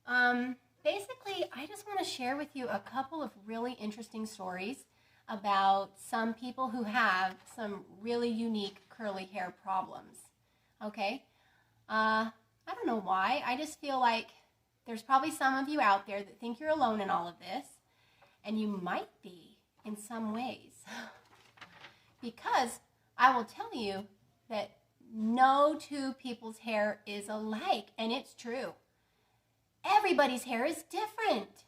Basically, I just want to share with you a couple of really interesting stories about some people who have some really unique curly hair problems. Okay? I don't know why. I just feel like there's probably some of you out there that think you're alone in all of this, and you might be in some ways. Because I will tell you that no two people's hair is alike, and it's true. Everybody's hair is different.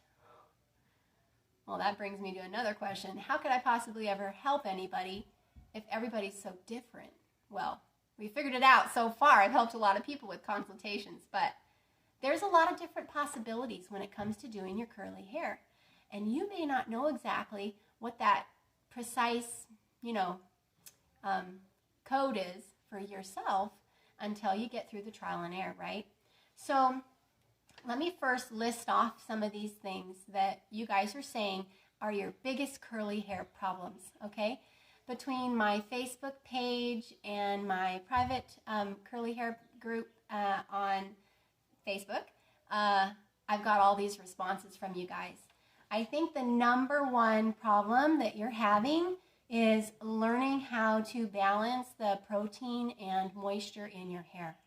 Well, that brings me to another question. How could I possibly ever help anybody if everybody's so different? Well, we figured it out so far. I've helped a lot of people with consultations, but there's a lot of different possibilities when it comes to doing your curly hair. And you may not know exactly what that precise, code is for yourself until you get through the trial and error, right? So let me first list off some of these things that you guys are saying are your biggest curly hair problems, okay? Between my Facebook page and my private curly hair group on Facebook, I've got all these responses from you guys. I think the number one problem that you're having is learning how to balance the protein and moisture in your hair.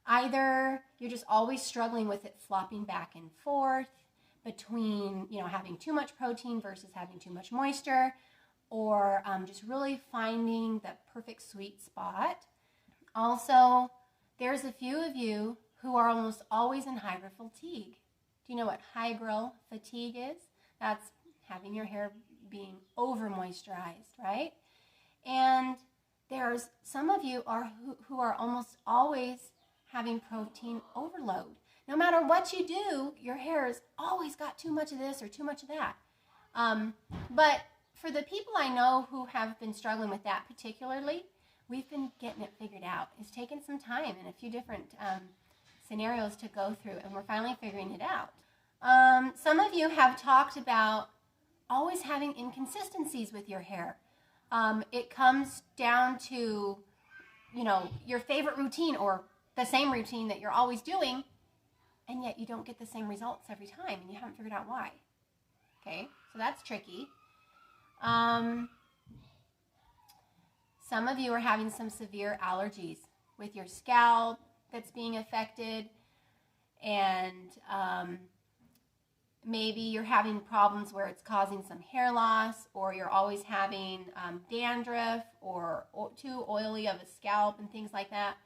Either you're just always struggling with it flopping back and forth between, having too much protein versus having too much moisture, or just really finding the perfect sweet spot. Also, there's a few of you who are almost always in hygral fatigue. Do you know what hygral fatigue is? That's having your hair being over moisturized, right? And there's some of you who are almost always having protein overload. No matter what you do, your hair has always got too much of this or too much of that. But for the people I know who have been struggling with that particularly, we've been getting it figured out. It's taken some time and a few different scenarios to go through, and we're finally figuring it out. Some of you have talked about always having inconsistencies with your hair. It comes down to, your favorite routine or the same routine that you're always doing, and yet you don't get the same results every time, and you haven't figured out why. Okay, so that's tricky. Some of you are having some severe allergies with your scalp that's being affected, and maybe you're having problems where it's causing some hair loss, or you're always having dandruff or too oily of a scalp and things like that.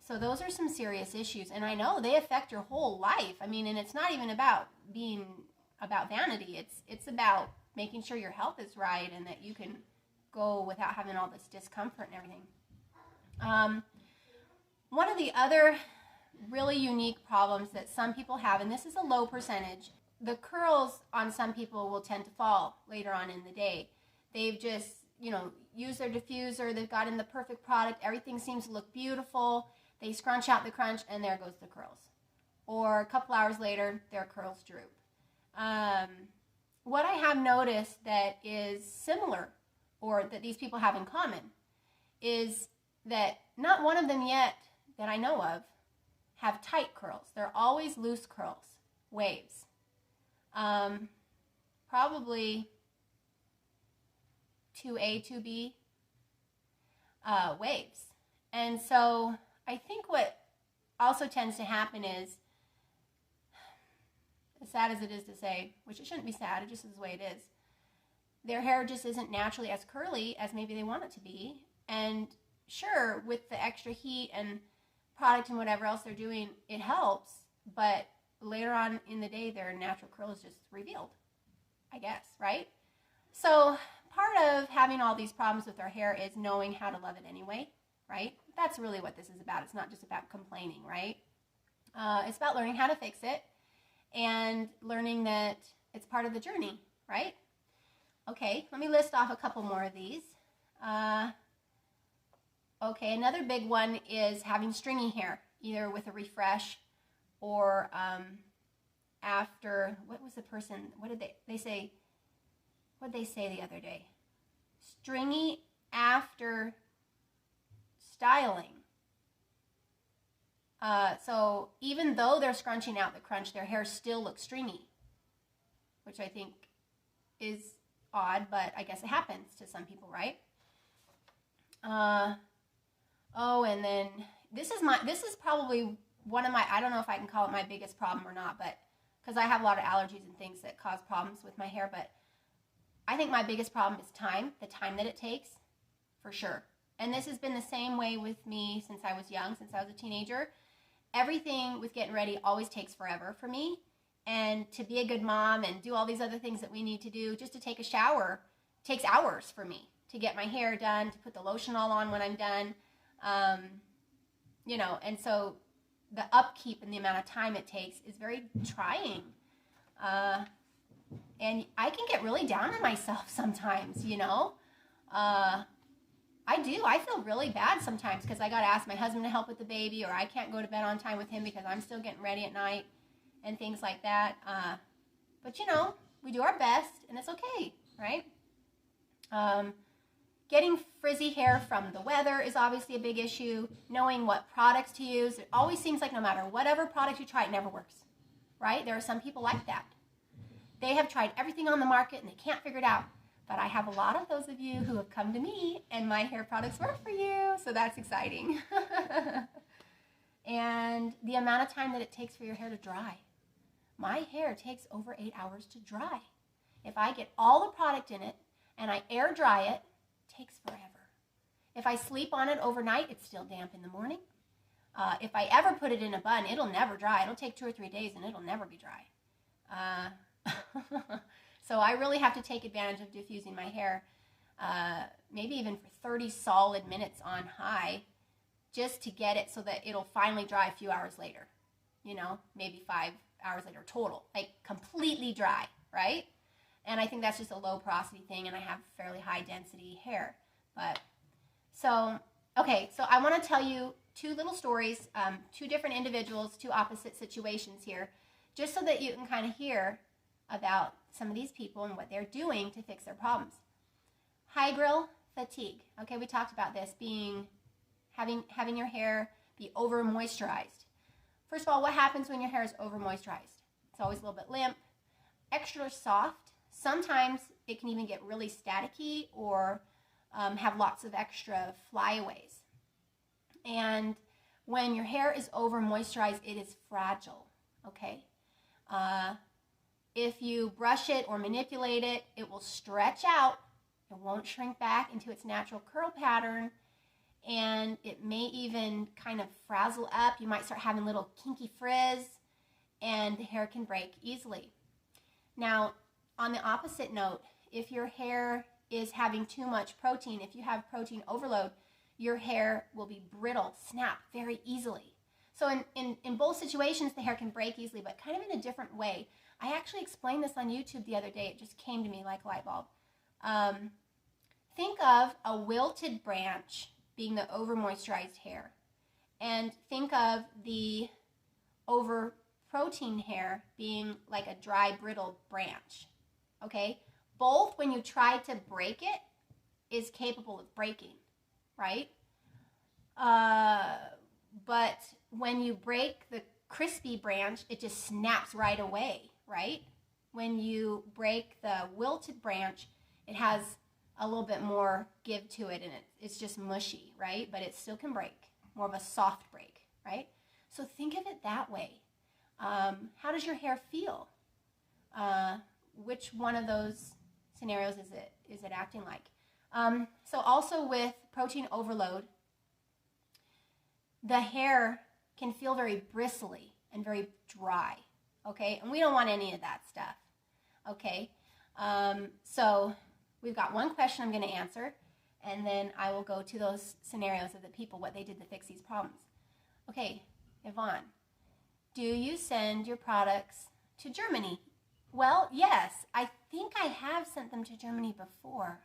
So those are some serious issues, and I know they affect your whole life. I mean, and it's not even about being about vanity. It's about making sure your health is right and that you can go without having all this discomfort and everything. One of the other really unique problems that some people have, and this is a low percentage, the curls on some people will tend to fall later on in the day. They've just, used their diffuser, they've got in the perfect product, everything seems to look beautiful, they scrunch out the crunch, and there goes the curls. Or a couple hours later, their curls droop. What I have noticed that is similar, or that these people have in common, is that not one of them yet that I know of have tight curls. They're always loose curls, waves. Probably 2A, 2B waves. And so I think what also tends to happen is, as sad as it is to say, which it shouldn't be sad, it just is the way it is, their hair just isn't naturally as curly as maybe they want it to be. And sure, with the extra heat and product and whatever else they're doing, it helps, but later on in the day, their natural curl is just revealed, I guess, right? So part of having all these problems with our hair is knowing how to love it anyway, right? That's really what this is about. It's not just about complaining, right? It's about learning how to fix it and learning that it's part of the journey, right? Okay, let me list off a couple more of these. Okay, another big one is having stringy hair, either with a refresh or after, what was the person, what did they say the other day? Stringy after styling. So even though they're scrunching out the crunch, their hair still looks stringy, which I think is odd, but I guess it happens to some people, right? Oh, and then this is probably one of my, I don't know if I can call it my biggest problem or not, but because I have a lot of allergies and things that cause problems with my hair, but I think my biggest problem is time, the time that it takes, for sure. And this has been the same way with me since I was young, since I was a teenager. Everything with getting ready always takes forever for me. And to be a good mom and do all these other things that we need to do, just to take a shower, takes hours for me. To get my hair done, to put the lotion all on when I'm done. You know, and so the upkeep and the amount of time it takes is very trying. And I can get really down on myself sometimes, you know. I do. I feel really bad sometimes because I got to ask my husband to help with the baby, or I can't go to bed on time with him because I'm still getting ready at night and things like that. But, you know, we do our best, and it's okay, right? Getting frizzy hair from the weather is obviously a big issue. Knowing what products to use. It always seems like no matter whatever product you try, it never works, right? There are some people like that. They have tried everything on the market, and they can't figure it out. But I have a lot of those of you who have come to me, and my hair products work for you, so that's exciting. And the amount of time that it takes for your hair to dry. My hair takes over 8 hours to dry. If I get all the product in it, and I air dry it, takes forever. If I sleep on it overnight, it's still damp in the morning. If I ever put it in a bun, it'll never dry. It'll take 2 or 3 days, and it'll never be dry. So I really have to take advantage of diffusing my hair, maybe even for 30 solid minutes on high, just to get it so that it'll finally dry a few hours later. You know, maybe 5 hours later total, like completely dry, right? And I think that's just a low porosity thing, and I have fairly high density hair. But so, okay, so I want to tell you 2 little stories, 2 different individuals, 2 opposite situations here, just so that you can kind of hear about some of these people and what they're doing to fix their problems. High grill fatigue. Okay, we talked about this having your hair be over moisturized. First of all, what happens when your hair is over moisturized? It's always a little bit limp, extra soft. Sometimes it can even get really staticky or have lots of extra flyaways. And when your hair is over moisturized, it is fragile, okay? If you brush it or manipulate it, it will stretch out. It won't shrink back into its natural curl pattern, and it may even kind of frazzle up. You might start having little kinky frizz, and the hair can break easily. Now, on the opposite note, if your hair is having too much protein, if you have protein overload, your hair will be brittle, snap very easily. So in both situations, the hair can break easily, but kind of in a different way. I actually explained this on YouTube the other day. It just came to me like a light bulb. Think of a wilted branch being the over-moisturized hair. And think of the over-protein hair being like a dry, brittle branch. Okay? Both, when you try to break it, is capable of breaking, right? But when you break the crispy branch, it just snaps right away, right? When you break the wilted branch, it has a little bit more give to it, and it's just mushy, right? But it still can break, more of a soft break, right? So think of it that way. How does your hair feel? Which one of those scenarios is it acting like? So also with protein overload, the hair can feel very bristly and very dry, okay? And we don't want any of that stuff, okay? So we've got one question I'm going to answer, and then I will go to those scenarios of the people, what they did to fix these problems. Okay, Yvonne, do you send your products to Germany? Well, yes, I think I have sent them to Germany before.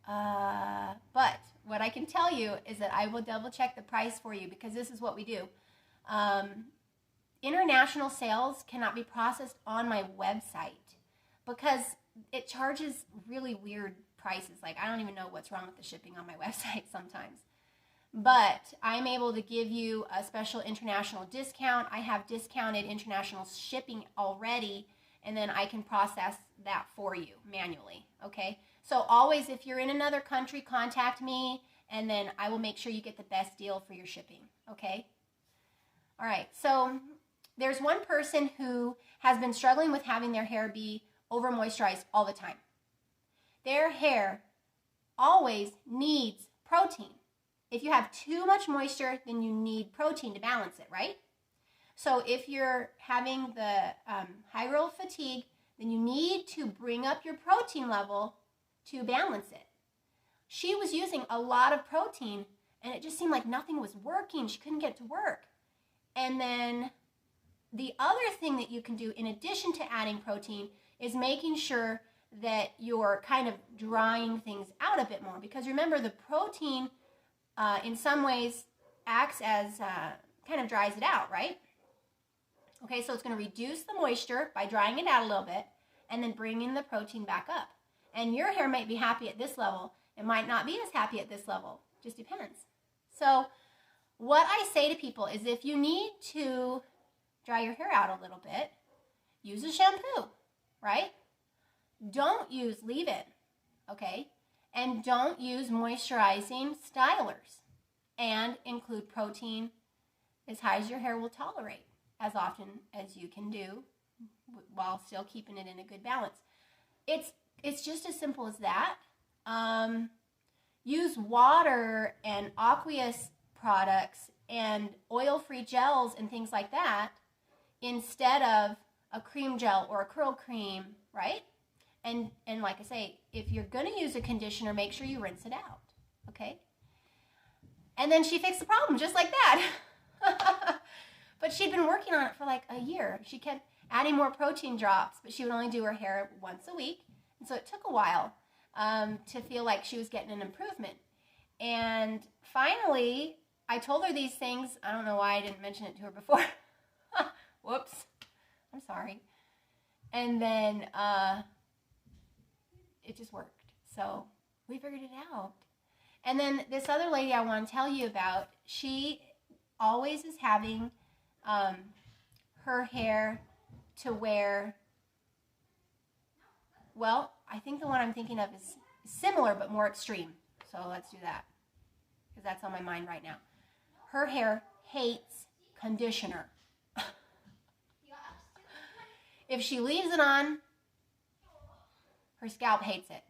But what I can tell you is that I will double check the price for you, because this is what we do. International sales cannot be processed on my website because it charges really weird prices. Like, I don't even know what's wrong with the shipping on my website sometimes. but I'm able to give you a special international discount. I have discounted international shipping already, and then I can process that for you manually, okay? So always, if you're in another country, contact me, and then I will make sure you get the best deal for your shipping, okay? All right, so there's one person who has been struggling with having their hair be over moisturized all the time. Their hair always needs protein. If you have too much moisture, then you need protein to balance it, right? So if you're having the high growth fatigue, then you need to bring up your protein level to balance it. She was using a lot of protein, and it just seemed like nothing was working. She couldn't get to work. And then the other thing that you can do in addition to adding protein is making sure that you're kind of drying things out a bit more. Because remember, the protein in some ways acts as kind of dries it out, right? Okay, so it's going to reduce the moisture by drying it out a little bit and then bringing the protein back up. And your hair might be happy at this level. It might not be as happy at this level. Just depends. So what I say to people is if you need to dry your hair out a little bit, use a shampoo, right? Don't use leave-in, okay? And don't use moisturizing stylers. And include protein as high as your hair will tolerate, as often as you can do while still keeping it in a good balance. It's just as simple as that. Use water and aqueous products and oil-free gels and things like that instead of a cream gel or a curl cream, right? And like I say, if you're going to use a conditioner, make sure you rinse it out, okay? And then she fixed the problem just like that. But she'd been working on it for like a year. She kept adding more protein drops, but she would only do her hair once a week. And so it took a while to feel like she was getting an improvement. And finally, I told her these things. I don't know why I didn't mention it to her before. Whoops. I'm sorry. And then it just worked. So we figured it out. And then this other lady I want to tell you about, she always is having her hair to where, well, I think the one I'm thinking of is similar but more extreme. So let's do that because that's on my mind right now. Her hair hates conditioner. If she leaves it on, her scalp hates it.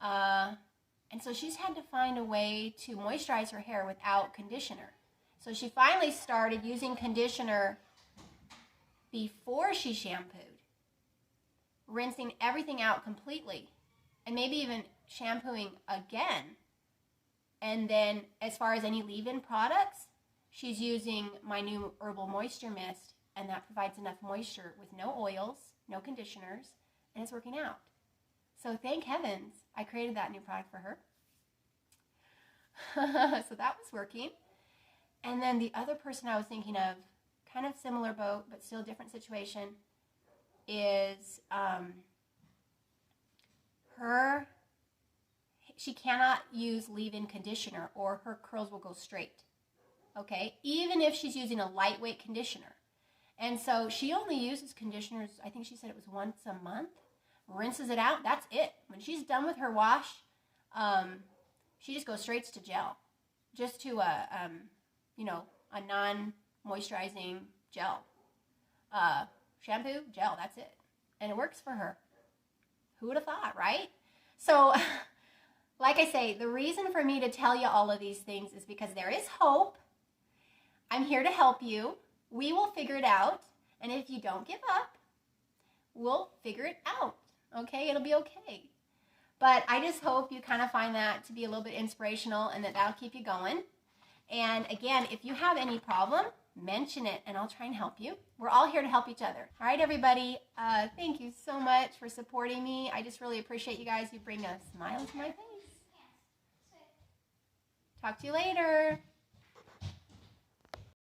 And so she's had to find a way to moisturize her hair without conditioner. So she finally started using conditioner before she shampooed, rinsing everything out completely, and maybe even shampooing again. And then as far as any leave-in products, she's using my new Herbal Moisture Mist, and that provides enough moisture with no oils, no conditioners, and it's working out. So thank heavens I created that new product for her. So that was working. And then the other person I was thinking of, kind of similar boat, but still different situation, is she cannot use leave-in conditioner or her curls will go straight, okay? Even if she's using a lightweight conditioner. And so she only uses conditioners, I think she said it was once a month, rinses it out, that's it. When she's done with her wash, she just goes straight to gel, just to a non-moisturizing gel. Shampoo, gel, that's it. And it works for her. Who would have thought, right? So, like I say, the reason for me to tell you all of these things is because there is hope. I'm here to help you. We will figure it out. And if you don't give up, we'll figure it out. Okay? It'll be okay. But I just hope you kind of find that to be a little bit inspirational and that'll keep you going. And again, if you have any problem, mention it and I'll try and help you. We're all here to help each other. All right, everybody. Thank you so much for supporting me. I just really appreciate you guys. You bring a smile to my face. Talk to you later.